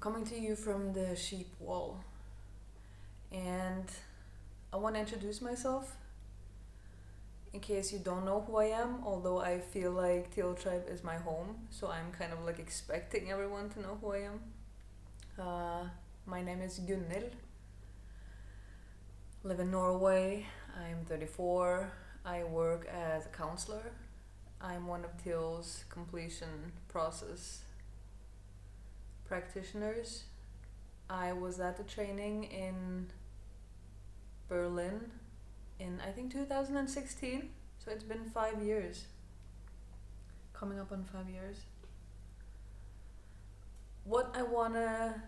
coming to you from the sheep wall, and I want to introduce myself in case you don't know who I am, although I feel like Teal Tribe is my home, so I'm kind of like expecting everyone to know who I am. My name is Gunhild, live in Norway, I'm 34, I work as a counselor. I'm one of Teal's completion process practitioners. I was at the training in Berlin in I think 2016, so it's been 5 years, coming up on 5 years. What I wanna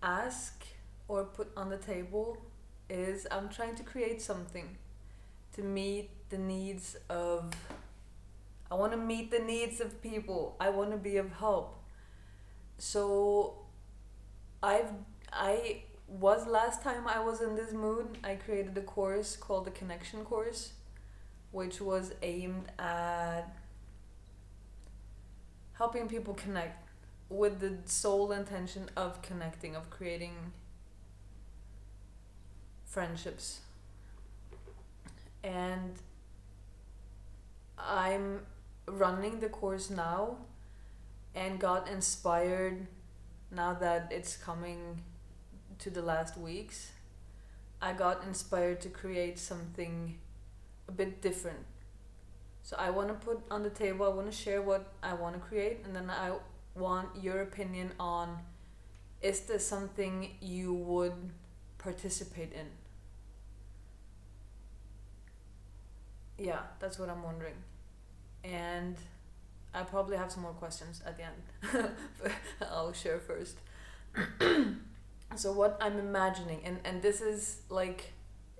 ask or put on the table is I'm trying to create something to meet the needs of I want to meet the needs of people. I want to be of help. So I was last time I was in this mood, I created a course called the Connection course, which was aimed at helping people connect with the sole intention of connecting, of creating friendships. And I'm running the course now and got inspired now that it's coming to the last weeks. I got inspired to create something a bit different. So I want to put on the table, I want to share what I want to create, and then I want your opinion on, is this something you would participate in? Yeah, that's what I'm wondering. And I probably have some more questions at the end. I'll share first. So what I'm imagining, and this is like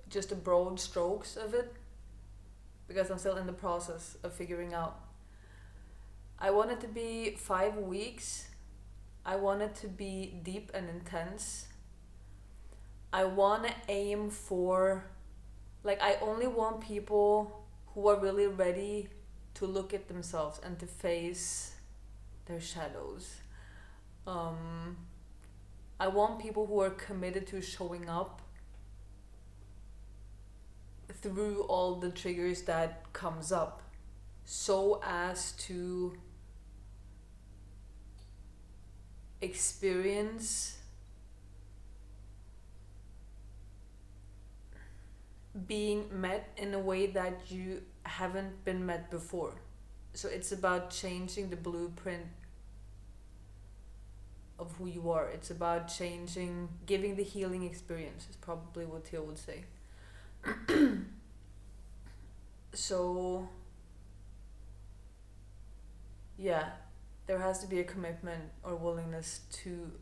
just a broad strokes of it, because I'm still in the process of figuring out. I want it to be 5 weeks. I want it to be deep and intense. I want to aim for, like, I only want people who are really ready to look at themselves and to face their shadows. I want people who are committed to showing up through all the triggers that comes up, so as to experience being met in a way that you haven't been met before. So it's about changing the blueprint of who you are. It's about changing, giving the healing experience is probably what Teal would say. So yeah, there has to be a commitment or willingness to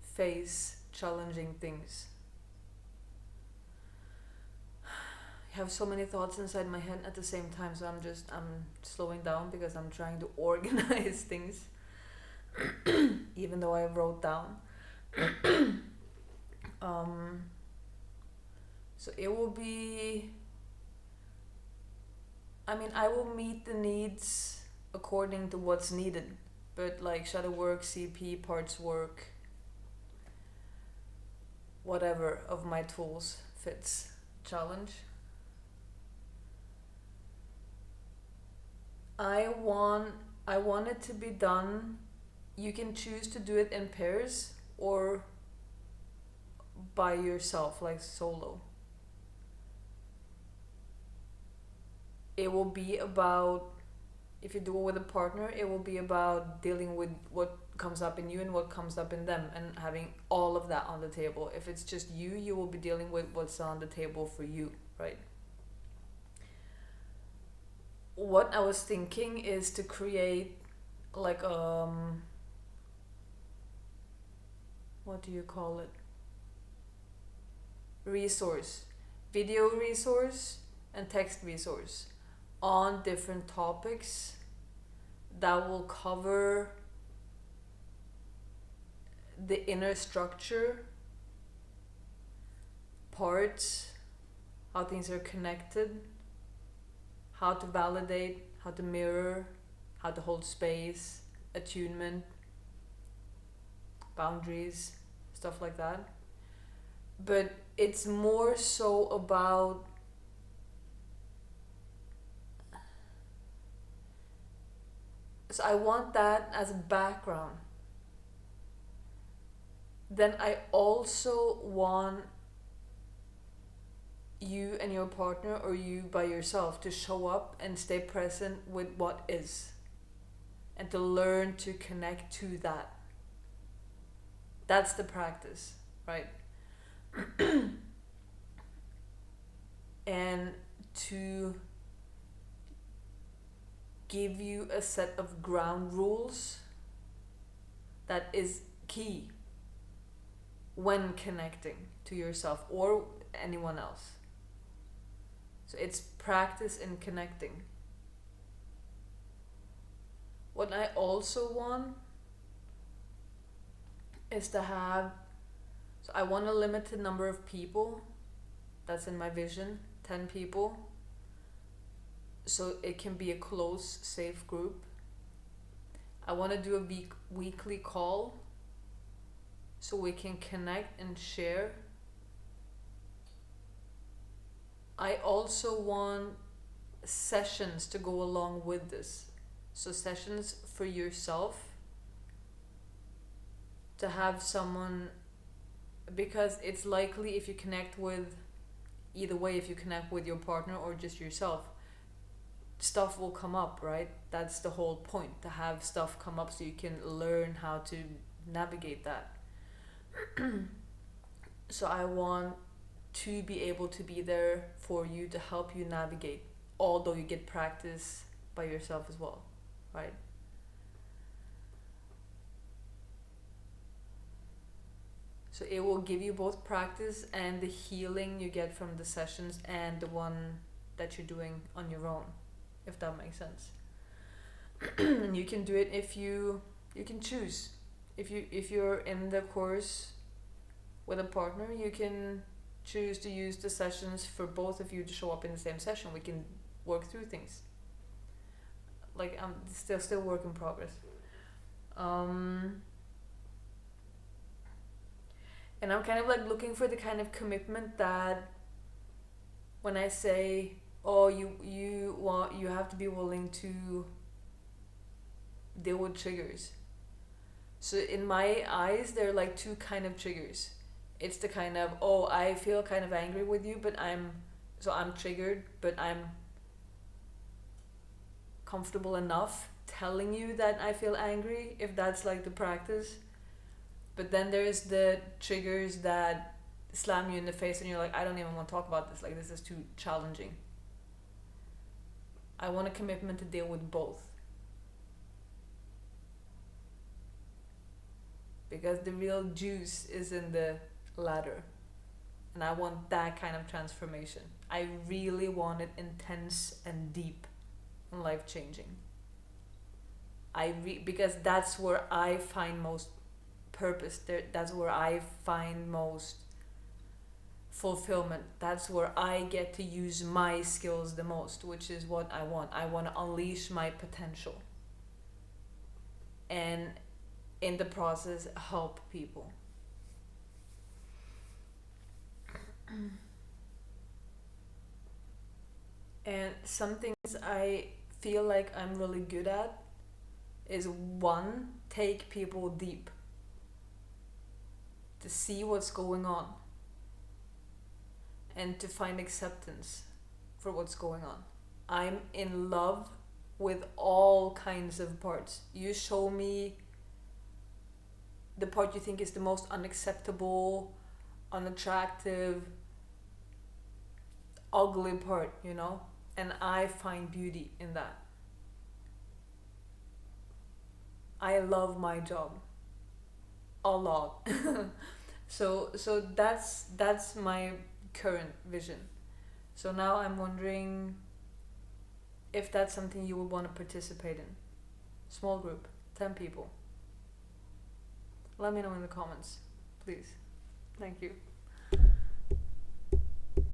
face challenging things. I have so many thoughts inside my head at the same time, so I'm slowing down because I'm trying to organize things, even though I wrote down. So it will be, I will meet the needs according to what's needed, but like shadow work, CP, parts work, whatever of my tools fits challenge. I want it to be done. You can choose to do it in pairs or by yourself, like solo. It will be about, if you do it with a partner, it will be about dealing with what comes up in you and what comes up in them, and having all of that on the table. If it's just you, you will be dealing with what's on the table for you, right? What I was thinking is to create like what do you call it? Resource, video resource and text resource on different topics that will cover the inner structure, parts, how things are connected, how to validate, how to mirror, how to hold space, attunement, boundaries, stuff like that. But it's more so about so I want that as a background. Then I also want you and your partner, or you by yourself, to show up and stay present with what is, and to learn to connect to that. That's the practice, right? And to give you a set of ground rules that is key when connecting to yourself or anyone else. So it's practice in connecting. What I also want is to have, so I want a limited number of people. That's in my vision, 10 people. So it can be a close, safe group. I want to do a weekly call so we can connect and share. I also want sessions to go along with this. So sessions for yourself, to have someone, because it's likely if you connect with, either way, if you connect with your partner or just yourself, stuff will come up, right? That's the whole point, to have stuff come up so you can learn how to navigate that. So I want to be able to be there for you to help you navigate, although you get practice by yourself as well, right? So it will give you both practice and the healing you get from the sessions and the one that you're doing on your own, if that makes sense. And you can do it if you can choose. If you're in the course with a partner, you can choose to use the sessions for both of you to show up in the same session. We can work through things. Like, I'm still work in progress. And I'm kind of like looking for the kind of commitment that when I say, oh, you have to be willing to deal with triggers. So in my eyes, there are like two kind of triggers. It's the kind of, oh, I feel kind of angry with you, but I'm triggered, but I'm comfortable enough telling you that I feel angry, if that's like the practice. But then there's the triggers that slam you in the face and you're like, I don't even want to talk about this, like this is too challenging. I want a commitment to deal with both. Because the real juice is in the latter. And I want that kind of transformation. I really want it intense and deep and life-changing. Because that's where I find most purpose. That's where I find most fulfillment. That's where I get to use my skills the most, which is what I want. I want to unleash my potential. And in the process, help people. And some things I feel like I'm really good at is, one, take people deep, to see what's going on and to find acceptance for what's going on. I'm in love with all kinds of parts. You show me the part you think is the most unacceptable, unattractive, ugly part, you know? And I find beauty in that. I love my job a lot. so that's my current vision. So now I'm wondering if that's something you would want to participate in. Small group, 10 people. Let me know in the comments, please. Thank you.